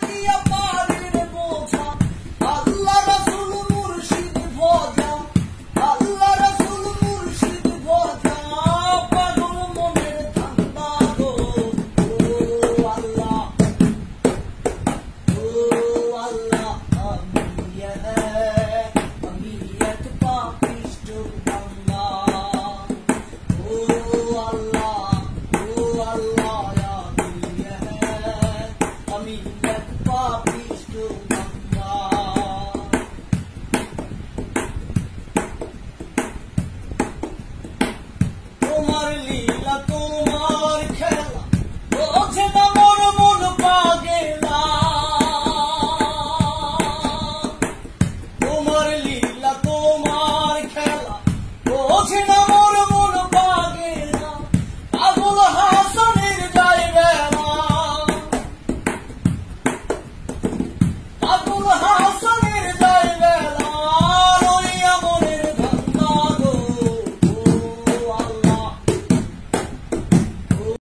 দিয়া পারের বোঝা আল্লাহ রাসূল মুর্শিদ ভজা আল্লাহ রাসূল মুর্শিদ ভজা পাগল মনের ধান্দা গো ও আল্লাহ আমি এক পাপিষ্ঠ বান্দা ও আল্লাহ আমি এক পাপিষ্ঠ